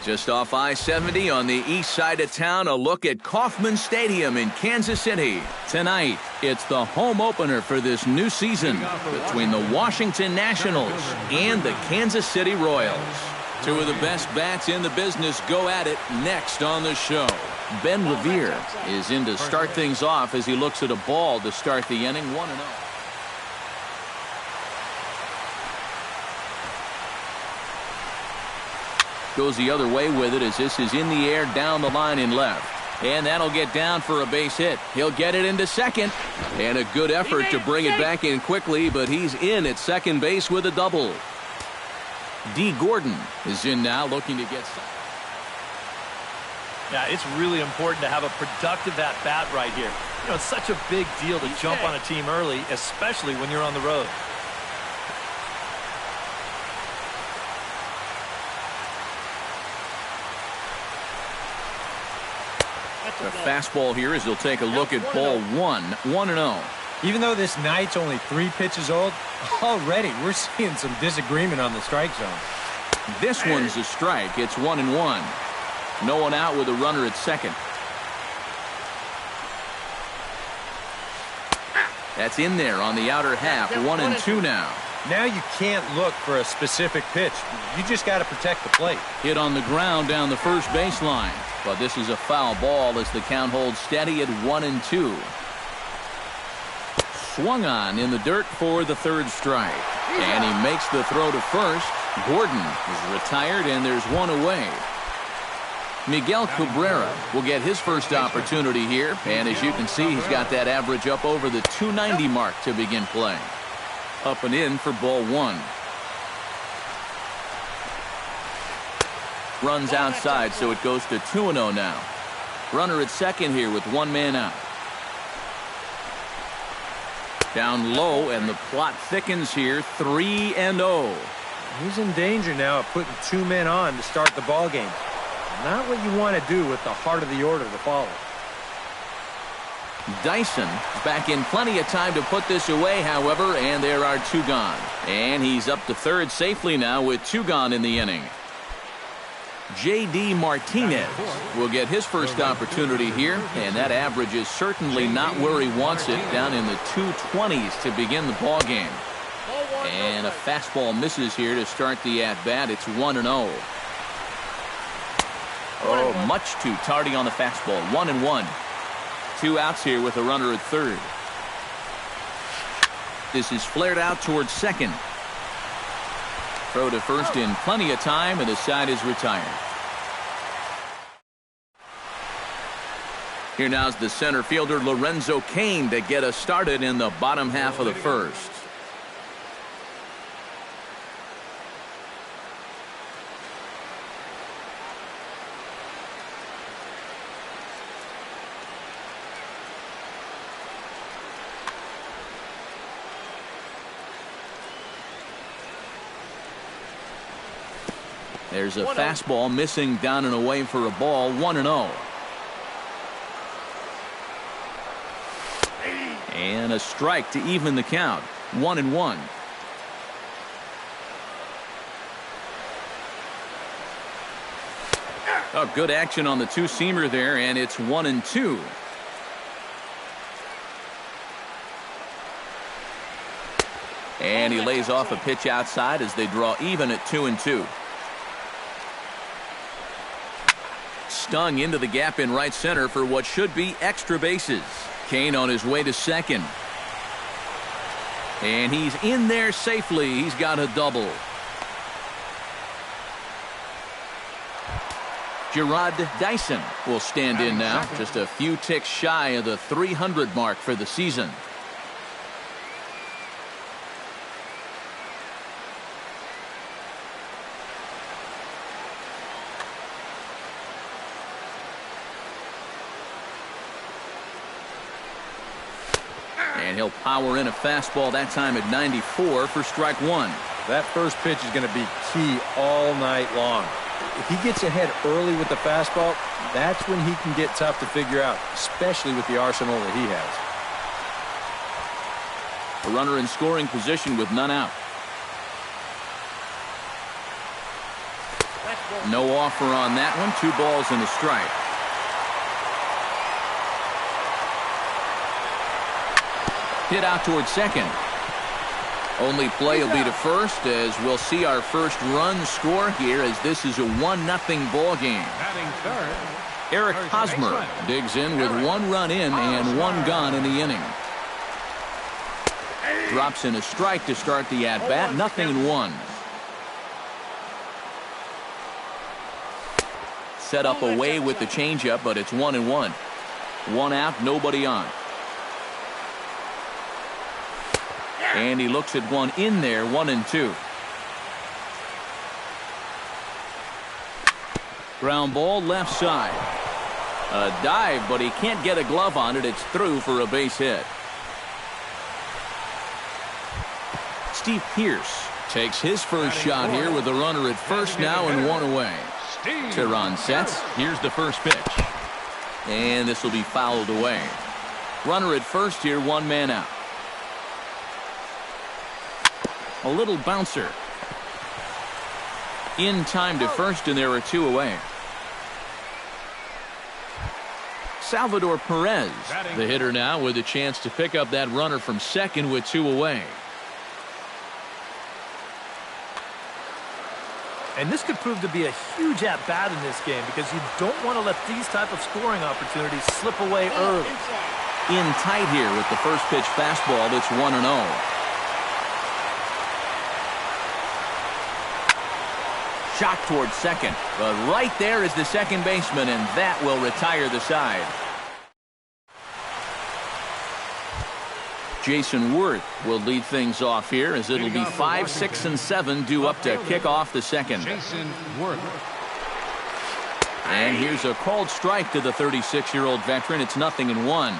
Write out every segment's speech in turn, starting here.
Just off I-70 on the east side of town, a look at Kauffman Stadium in Kansas City. Tonight, it's the home opener for this new season between the Washington Nationals and the Kansas City Royals. Two of the best bats in the business go at it next on the show. Ben Revere is in to start things off as he looks at a ball to start the inning, 1-0. Goes the other way with it as this is in the air down the line in left. And that'll get down for a base hit. He'll get it into second. And a good effort to bring it back in quickly, but he's in at second base with a double. D. Gordon is in now looking to get some. Yeah, it's really important to have a productive at-bat right here. You know, it's such a big deal to jump on a team early, especially when you're on the road. The fastball here as he'll take a look at ball 1-0. Even though this night's only 3 pitches old, already we're seeing some disagreement on the strike zone. This one's a strike. It's 1-1. No one out with a runner at second. That's in there on the outer half. 1-2 now. Now you can't look for a specific pitch. You just got to protect the plate. Hit on the ground down the first baseline. But this is a foul ball as the count holds steady at 1-2. Swung on in the dirt for the third strike. And he makes the throw to first. Gordon is retired and there's one away. Miguel Cabrera will get his first opportunity here. And as you can see, he's got that average up over the 290 mark to begin play. Up and in for ball 1. Runs outside, so it goes to 2-0 now. Runner at second here with one man out. Down low, and the plot thickens here. 3-0. He's in danger now of putting 2 men on to start the ball game. Not what you want to do with the heart of the order to follow. Dyson back in plenty of time to put this away, however, and there are 2 gone. And he's up to third safely now with 2 gone in the inning. J.D. Martinez will get his first opportunity here, and that average is certainly not where he wants it, down in the 220s to begin the ball game. And a fastball misses here to start the at-bat. It's 1-0. Oh, much too tardy on the fastball. 1-1. 2 outs here with a runner at third. This is flared out towards second. Throw to first in plenty of time, and the side is retired. Here now's the center fielder Lorenzo Cain to get us started in the bottom half of the first. There's a fastball missing down and away for a ball. 1-0. And a strike to even the count. 1-1. Oh, good action on the 2-seamer there, and it's 1-2. And he lays off a pitch outside as they draw even at 2-2. Stung into the gap in right center for what should be extra bases. Cain on his way to second. And he's in there safely. He's got a double. Gerard Dyson will stand in now, just a few ticks shy of the 300 mark for the season. And he'll power in a fastball that time at 94 for strike 1. That first pitch is going to be key all night long. If he gets ahead early with the fastball, that's when he can get tough to figure out, especially with the arsenal that he has. A runner in scoring position with none out. No offer on that one. 2 balls and a strike. Hit out towards second. Only play will be to first, as we'll see our first run score here, as this is a 1-0 ball game. Eric Hosmer digs in with 1 run in and 1 gone in the inning. Drops in a strike to start the at-bat. 0-1. Set up away with the changeup, but it's 1-1. 1 out, nobody on. And he looks at one in there, 1-2. Ground ball left side. A dive, but he can't get a glove on it. It's through for a base hit. Steve Pearce takes his first shot here with a runner at first now and 1 away. Teron sets. Here's the first pitch. And this will be fouled away. Runner at first here, 1 man out. A little bouncer. In time to first, and there are 2 away. Salvador Perez, the hitter now, with a chance to pick up that runner from second with 2 away. And this could prove to be a huge at-bat in this game, because you don't want to let these type of scoring opportunities slip away early. In tight here with the first pitch fastball. It's 1-0. Shot towards second, but right there is the second baseman, and that will retire the side. Jason Worth will lead things off here, as it'll be 5, 6, and 7 due up to kick off the second. Jason Worth. And here's a called strike to the 36-year-old veteran. It's 0-1.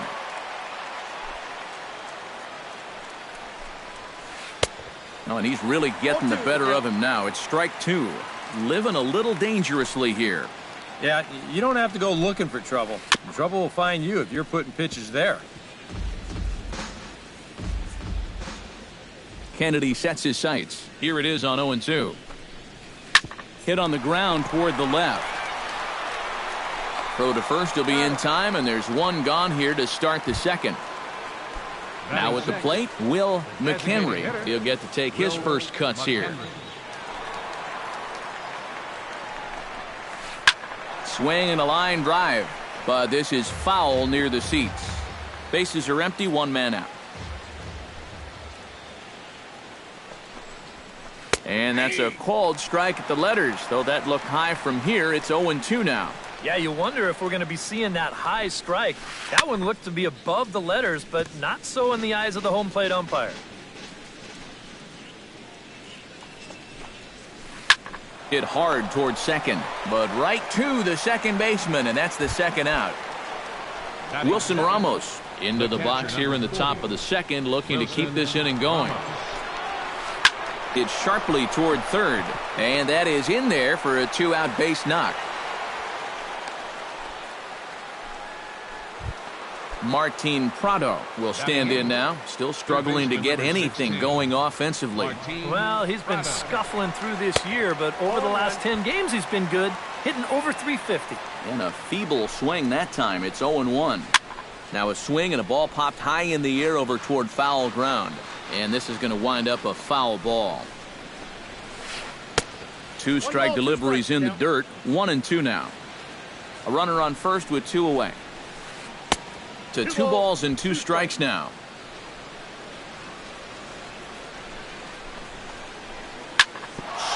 Oh, and he's really getting the better of him now. It's strike 2. Living a little dangerously here. Yeah, you don't have to go looking for trouble. Trouble will find you if you're putting pitches there. Kennedy sets his sights. Here it is on 0-2. Hit on the ground toward the left. Throw to first will be in time, and there's 1 gone here to start the second. Now at the plate, Will McHenry. He'll get to take his first cuts here. Swing and a line drive, but this is foul near the seats. Bases are empty, 1 man out. And that's a called strike at the letters, though that looked high from here. It's 0-2 now. Yeah, you wonder if we're going to be seeing that high strike. That one looked to be above the letters, but not so in the eyes of the home plate umpire. Hit hard towards second, but right to the second baseman, and that's the second out. Wilson Ramos into the box here in the top of the second, looking to keep this inning going. Hit sharply toward third, and that is in there for a 2-out base knock. Martin Prado will stand in now, still struggling to get anything going offensively. Well, he's been scuffling through this year, but over the last 10 games he's been good, hitting over 350. And a feeble swing that time. It's 0-1. Now a swing and a ball popped high in the air over toward foul ground, and this is going to wind up a foul ball. 2 strike deliveries in the dirt. 1-2 now. A runner on first with 2 away. To 2 balls and 2 strikes now.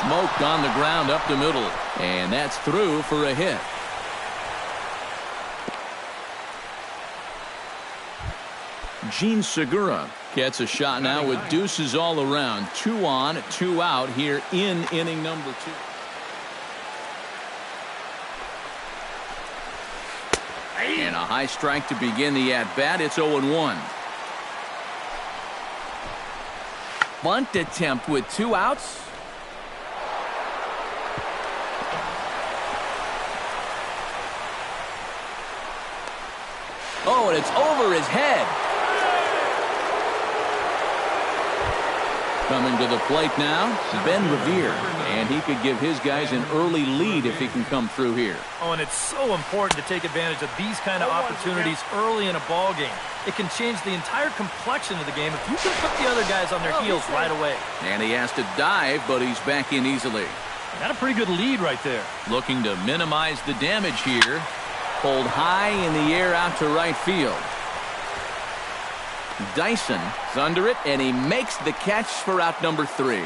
Smoked on the ground up the middle, and that's through for a hit. Gene Segura gets a shot now with deuces all around. 2 on, 2 out here in inning number 2. And a high strike to begin the at-bat. It's 0-1. Bunt attempt with 2 outs. Oh, and it's over his head. Coming to the plate now, Ben Revere. And he could give his guys an early lead if he can come through here. Oh, and it's so important to take advantage of these kind of opportunities early in a ball game. It can change the entire complexion of the game if you can put the other guys on their heels right away. And he has to dive, but he's back in easily. Got a pretty good lead right there. Looking to minimize the damage here. Pulled high in the air out to right field. Dyson is under it, and he makes the catch for out number 3.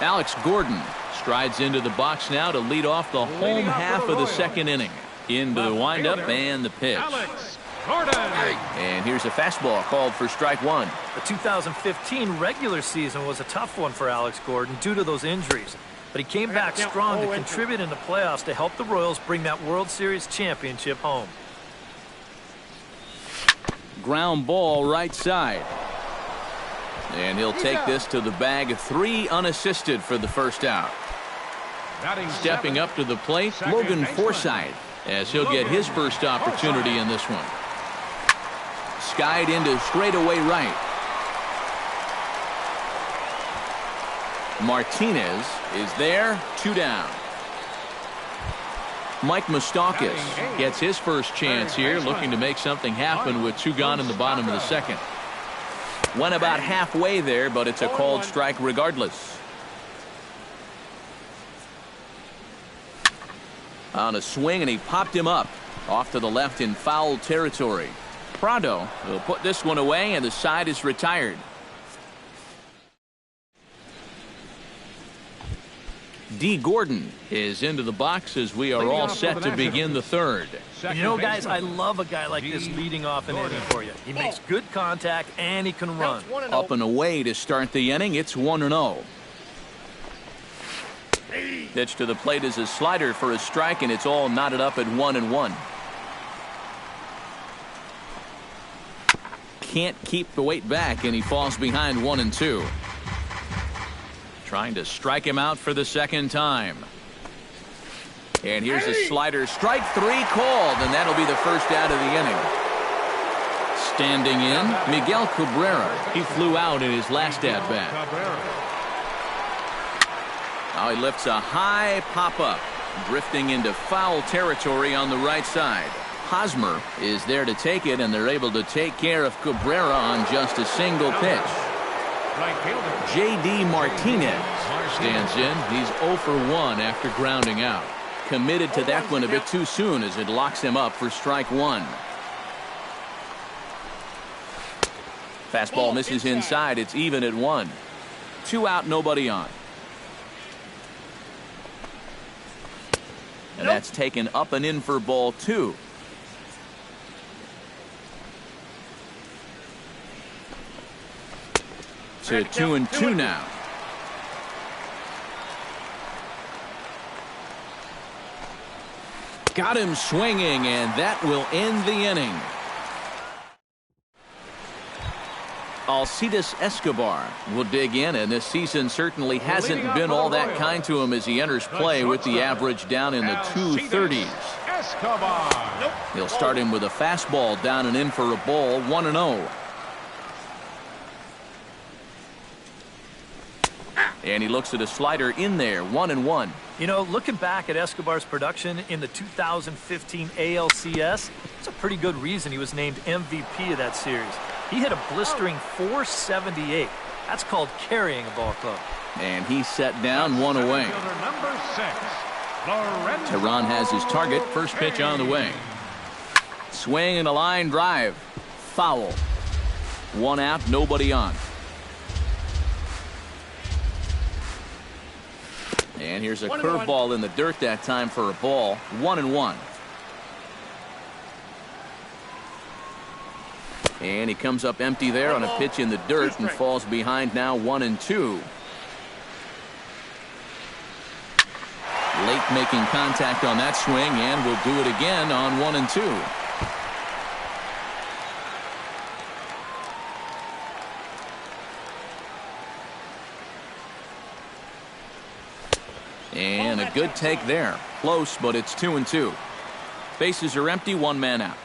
Alex Gordon strides into the box now to lead off the home half of the second inning. Into the windup and the pitch. And here's a fastball called for strike 1. The 2015 regular season was a tough one for Alex Gordon due to those injuries. But he came back strong to contribute in the playoffs to help the Royals bring that World Series championship home. Ground ball right side. And he'll take this to the bag. 3 unassisted for the first out. Stepping up to the plate, Logan Forsythe, as he'll get his first opportunity in this one. Skied into straightaway right. Martinez is there, 2 down. Mike Moustakas gets his first chance here, looking to make something happen with 2 gone in the bottom of the second. Went about halfway there, but it's a called strike regardless. On a swing, and he popped him up off to the left in foul territory. Prado will put this one away, and the side is retired. D. Gordon is into the box as we are all set to begin the third. You know, guys, I love a guy like this leading off an inning for you. He makes good contact, and he can run. Up and away to start the inning. It's 1-0. Pitch to the plate is a slider for a strike, and it's all knotted up at 1-1. Can't keep the weight back, and he falls behind 1-2. Trying to strike him out for the second time. And here's a slider. Strike 3 called, and that'll be the first out of the inning. Standing in, Miguel Cabrera. He flew out in his last at-bat. Now he lifts a high pop-up, drifting into foul territory on the right side. Hosmer is there to take it, and they're able to take care of Cabrera on just a single pitch. J.D. Martinez stands in. He's 0 for 1 after grounding out. Committed to that one a bit too soon as it locks him up for strike 1. Fastball misses inside. It's even at 1. 2 out, nobody on. And that's taken up and in for ball 2. To 2-2 now. Got him swinging, and that will end the inning. Alcides Escobar will dig in, and this season certainly hasn't been all that kind to him as he enters play with the average down in the 230s. He'll start him with a fastball down and in for a ball, 1-0. And he looks at a slider in there, 1-1. You know, looking back at Escobar's production in the 2015 ALCS, it's a pretty good reason he was named MVP of that series. He hit a blistering .478. That's called carrying a ball club. And he's set down, 1 away. Tehran has his target. First pitch on the way. Swing and a line drive. Foul. 1 out, nobody on. And here's a curveball in the dirt that time for a ball. 1-1. And he comes up empty there on a pitch in the dirt and falls behind now 1-2. Late making contact on that swing, and will do it again on 1-2. And a good take there. Close, but it's 2-2. Bases are empty, 1 man out.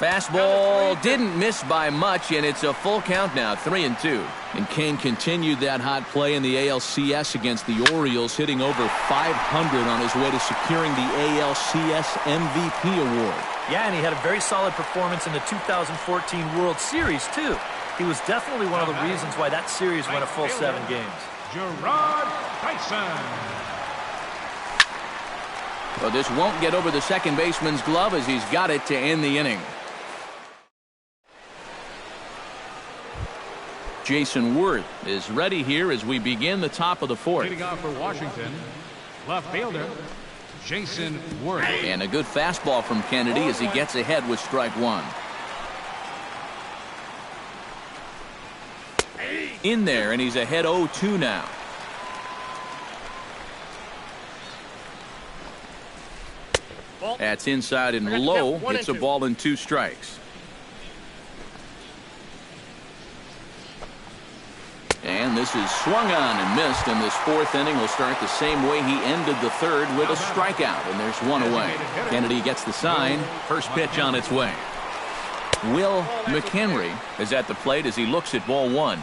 Fastball didn't miss by much, and it's a full count now, 3-2. And Kane continued that hot play in the ALCS against the Orioles, hitting over 500 on his way to securing the ALCS MVP award. Yeah, and he had a very solid performance in the 2014 World Series, too. He was definitely one of the reasons why that series went a full 7 games. Gerard Dyson. But this won't get over the second baseman's glove as he's got it to end the inning. Jason Worth is ready here as we begin the top of the fourth. Leading off for Washington, left fielder Jason Worth. And a good fastball from Kennedy as he gets ahead with strike one. In there, and he's ahead 0-2 now. That's inside and low. It's a ball and 2 strikes. And this is swung on and missed, and this 4th inning will start the same way he ended the 3rd with a strikeout, and there's 1 away. Kennedy gets the sign. First pitch on its way. Will McHenry is at the plate as he looks at ball 1.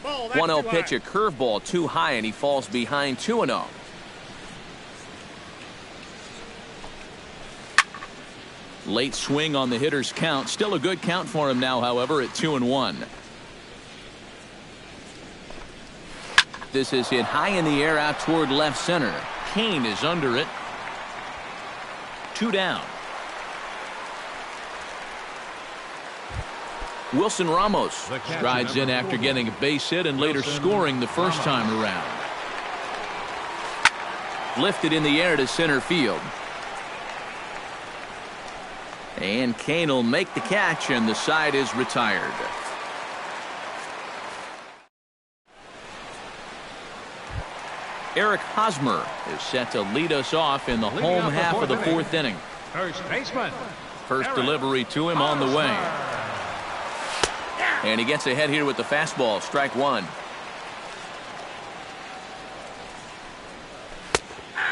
1-0 pitch, a curveball too high, and he falls behind 2-0. Late swing on the hitter's count. Still a good count for him now, however, at 2-1. This is hit high in the air out toward left center. Kane is under it. 2 down. Wilson Ramos strides in after getting a base hit and later scoring the first time around. Lifted in the air to center field. And Kane will make the catch, and the side is retired. Eric Hosmer is set to lead us off in the home half of the 4th inning. First baseman. First delivery to him on the way. And he gets ahead here with the fastball, strike 1.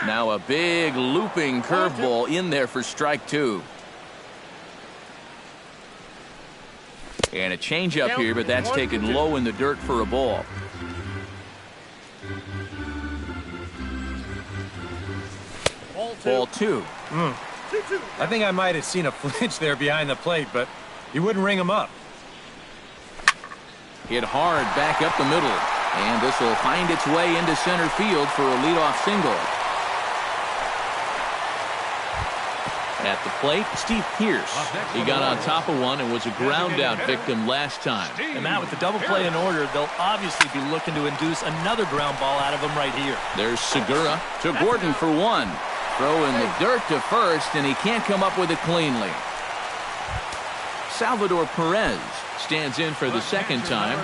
Now a big looping curveball in there for strike 2. And a changeup here, but that's taken low in the dirt for a ball. Ball 2. I think I might have seen a flinch there behind the plate, but he wouldn't ring him up. Hit hard back up the middle. And this will find its way into center field for a leadoff single. At the plate, Steve Pearce. He got on top of one and was a ground out victim last time. And Matt, with the double play in order, they'll obviously be looking to induce another ground ball out of him right here. There's Segura to Gordon for 1. Throw in the dirt to first, and he can't come up with it cleanly. Salvador Perez stands in for the second time.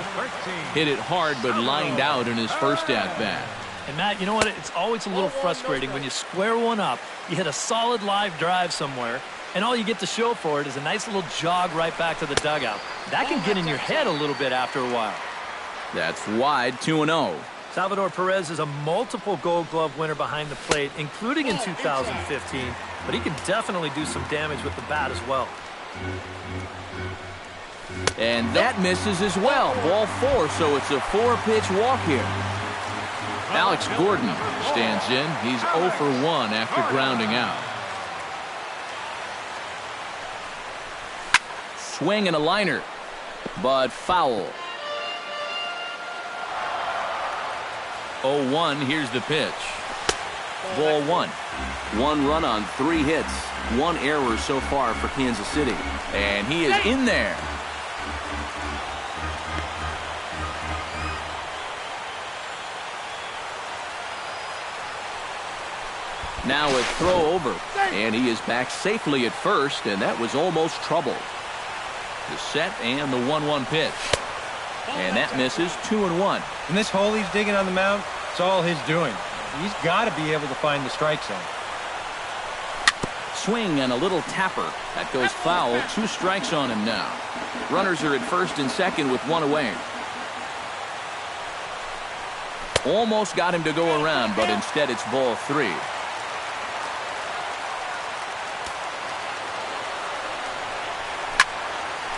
Hit it hard, but lined out in his first at-bat. And Matt, you know what? It's always a little frustrating when you square one up, you hit a solid live drive somewhere, and all you get to show for it is a nice little jog right back to the dugout. That can get in your head a little bit after a while. That's wide, 2-0. Salvador Perez is a multiple Gold Glove winner behind the plate, including in 2015, but he can definitely do some damage with the bat as well. And that misses as well. Ball 4, so it's a 4-pitch walk here. Alex Gordon stands in. He's 0 for 1 after grounding out. Swing and a liner, but foul. 0-1, here's the pitch. Ball 1. 1 run on 3 hits. 1 error so far for Kansas City. And he is in there. Now a throw over, and he is back safely at first, and that was almost trouble. The set and the 1-1 pitch. And that misses, 2-1. And this hole he's digging on the mound, it's all his doing. He's got to be able to find the strike zone. Swing and a little tapper. That goes foul. 2 strikes on him now. Runners are at first and second with 1 away. Almost got him to go around, but instead it's ball 3.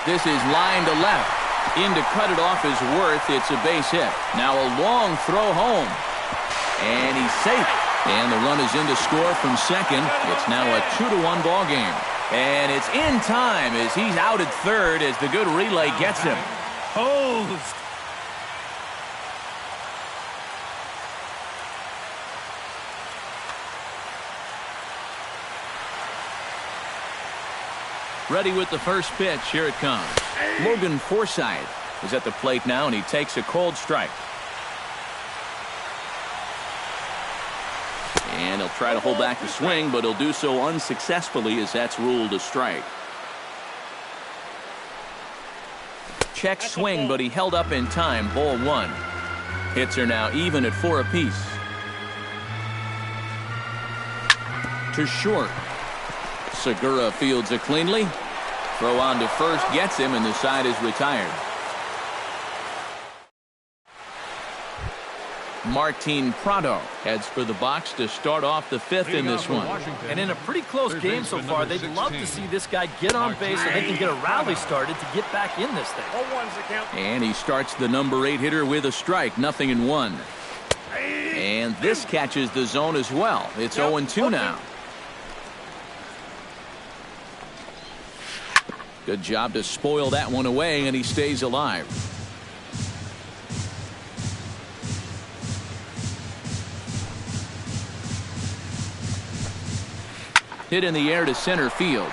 This is line to left. In to cut it off is Worth. It's a base hit. Now a long throw home. And he's safe. And the run is in to score from second. It's now a 2-1 ball game. And it's in time as he's out at third as the good relay gets him. Posed. Ready with the first pitch. Here it comes. Logan Forsythe is at the plate now, and he takes a cold strike. And he'll try to hold back the swing, but he'll do so unsuccessfully as that's ruled a strike. Check swing, but he held up in time. Ball one. Hits are now even at 4 apiece. To short. Segura fields it cleanly. Throw on to first gets him, and the side is retired. Martin Prado heads for the box to start off the fifth in this one. And in a pretty close game so far, they'd love to see this guy get on base so they can get a rally started to get back in this thing. And he starts the number 8 hitter with a strike, 0-1. And this catches the zone as well. It's 0-2 now. Good job to spoil that one away, and he stays alive. Hit in the air to center field.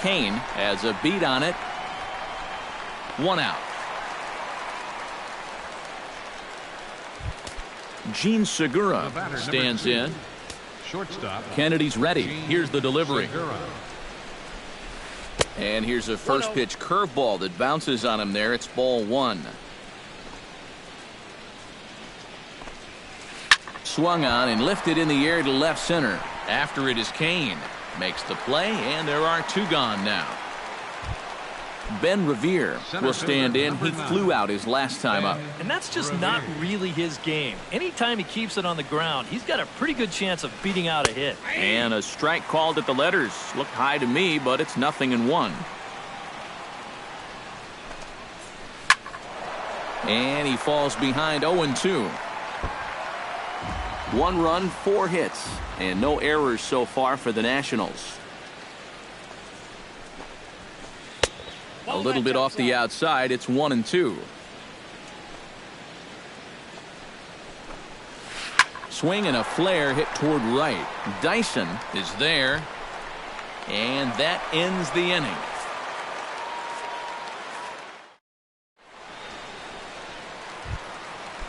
Kane has a beat on it. 1 out. Gene Segura stands in. Shortstop. Kennedy's ready. Here's the delivery. And here's a first pitch curveball that bounces on him there. It's ball 1. Swung on and lifted in the air to left center. After it is Kane. Makes the play, and there are 2 gone now. Ben Revere will stand in. He flew out his last time up. And that's just not really his game. Anytime he keeps it on the ground, he's got a pretty good chance of beating out a hit. And a strike called at the letters. Looked high to me, but it's 0-1. And he falls behind 0-2. 1 run, 4 hits, and no errors so far for the Nationals. A little bit off the outside. It's 1-2. Swing and a flare hit toward right. Dyson is there, and that ends the inning.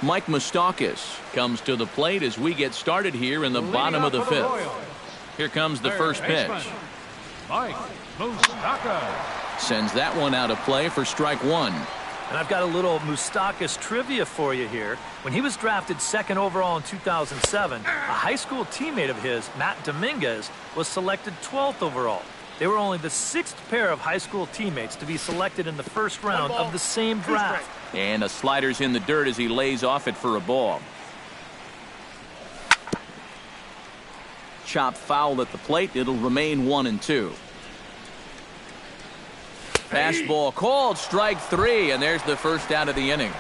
Mike Moustakas comes to the plate as we get started here in the bottom of the 5th. Here comes the first pitch. Mike Moustakas. Sends that one out of play for strike 1. And I've got a little Moustakas trivia for you here. When he was drafted 2nd overall in 2007, a high school teammate of his, Matt Dominguez, was selected 12th overall. They were only the 6th pair of high school teammates to be selected in the first round of the same draft. And a slider's in the dirt as he lays off it for a ball. Chop foul at the plate. It'll remain 1-2. Fastball called, strike 3, and there's the first out of the inning.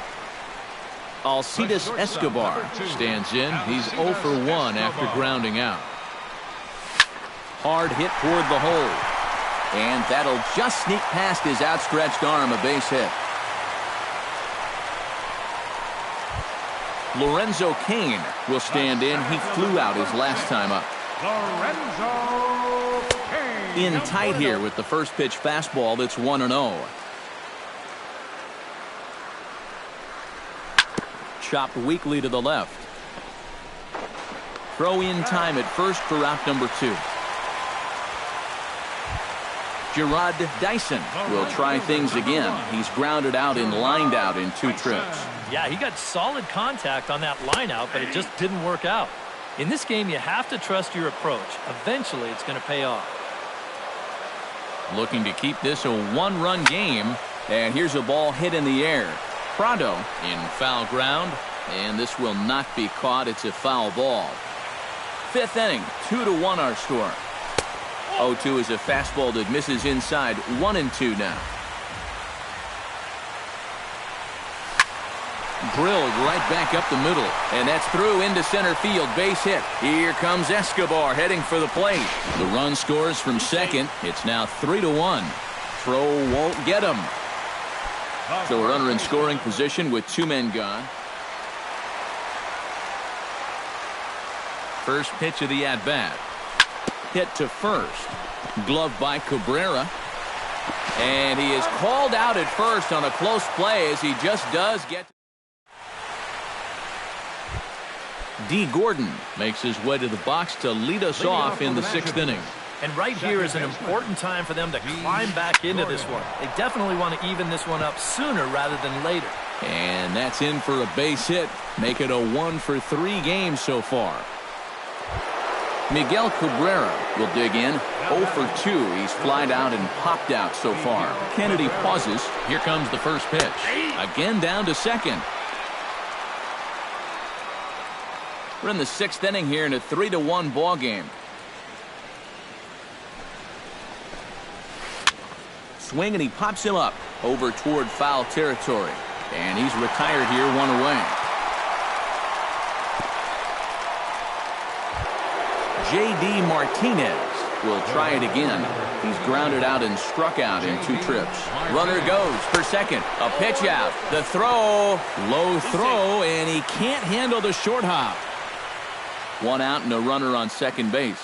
Alcides Escobar stands in. He's 0 for 1 after grounding out. Hard hit toward the hole. And that'll just sneak past his outstretched arm, a base hit. Lorenzo Cain will stand in. He flew out his last time up. Lorenzo Cain. In tight here with the first pitch fastball that's 1-0. Chopped weakly to the left. Throw in time at first for out number 2. Gerard Dyson will try things again. He's grounded out and lined out in 2 trips. Yeah, he got solid contact on that line out, but it just didn't work out. In this game, you have to trust your approach. Eventually, it's going to pay off. Looking to keep this a 1-run game. And here's a ball hit in the air. Prado in foul ground. And this will not be caught. It's a foul ball. 5th inning, 2-1 our score. 0-2 is a fastball that misses inside. 1-2 now. Drilled right back up the middle. And that's through into center field. Base hit. Here comes Escobar heading for the plate. The run scores from second. It's now 3-1. Throw won't get him. So a runner in scoring position with 2 men gone. First pitch of the at-bat. Hit to first. Glove by Cabrera. And he is called out at first on a close play as he just does get. D. Gordon makes his way to the box to lead us off in the 6th inning. And right here is an important time for them to climb back into this one. They definitely want to even this one up sooner rather than later. And that's in for a base hit. Make it a 1-for-3 game so far. Miguel Cabrera will dig in. 0 for 2. He's flied out and popped out so far. Kennedy pauses. Here comes the first pitch. Again down to second. We're in the 6th inning here in a 3-1 ball game. Swing and he pops him up over toward foul territory. And he's retired here, 1 away. J.D. Martinez will try it again. He's grounded out and struck out in 2 trips. Runner goes for second. A pitch out. The throw. Low throw, and he can't handle the short hop. 1 out and a runner on second base.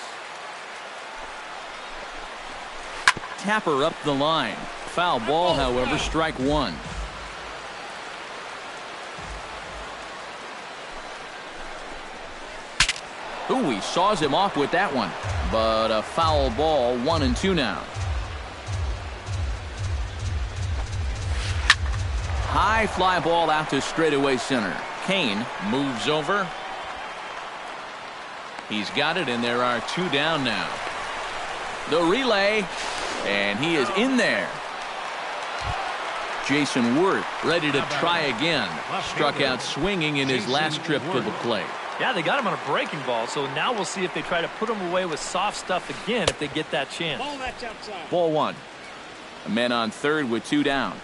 Tapper up the line. Foul ball, however, strike 1. Ooh, he saws him off with that one. But a foul ball, 1-2 now. High fly ball out to straightaway center. Kane moves over. He's got it, and there are 2 down now. The relay, and he is in there. Jason Worth ready to try again. Struck out swinging in his last trip to the plate. Yeah, they got him on a breaking ball, so now we'll see if they try to put him away with soft stuff again if they get that chance. Ball 1. A man on third with 2 down.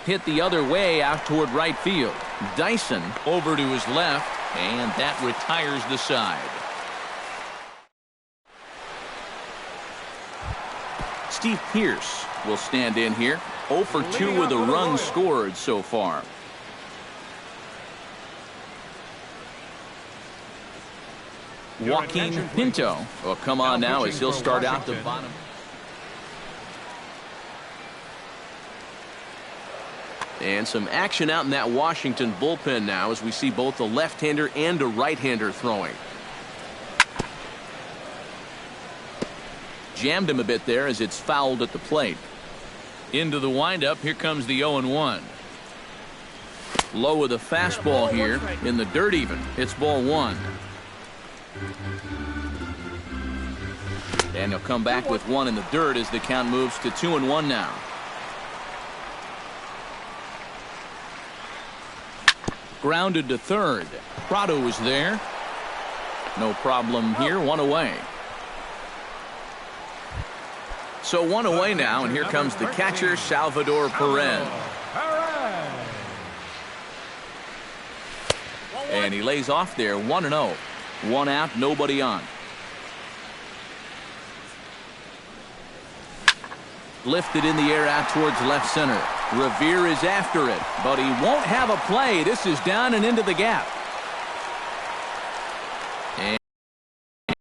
Hit the other way out toward right field. Dyson over to his left, and that retires the side. Steve Pearce will stand in here. 0 for 2 with a run scored so far. Joaquin Pinto will come on now as he'll start out the bottom. And some action out in that Washington bullpen now as we see both a left-hander and a right-hander throwing. Jammed him a bit there as it's fouled at the plate. Into the windup. Here comes the 0-1. Low with a fastball here in the dirt even. It's ball 1. And he'll come back with 1 in the dirt as the count moves to 2-1 now. Grounded to third. Prado is there. No problem here. 1 away. So 1 away now, and here comes the catcher, Salvador Perez. And he lays off there, 1-0. 1 out, nobody on. Lifted in the air out towards left center. Revere is after it, but he won't have a play. This is down and into the gap.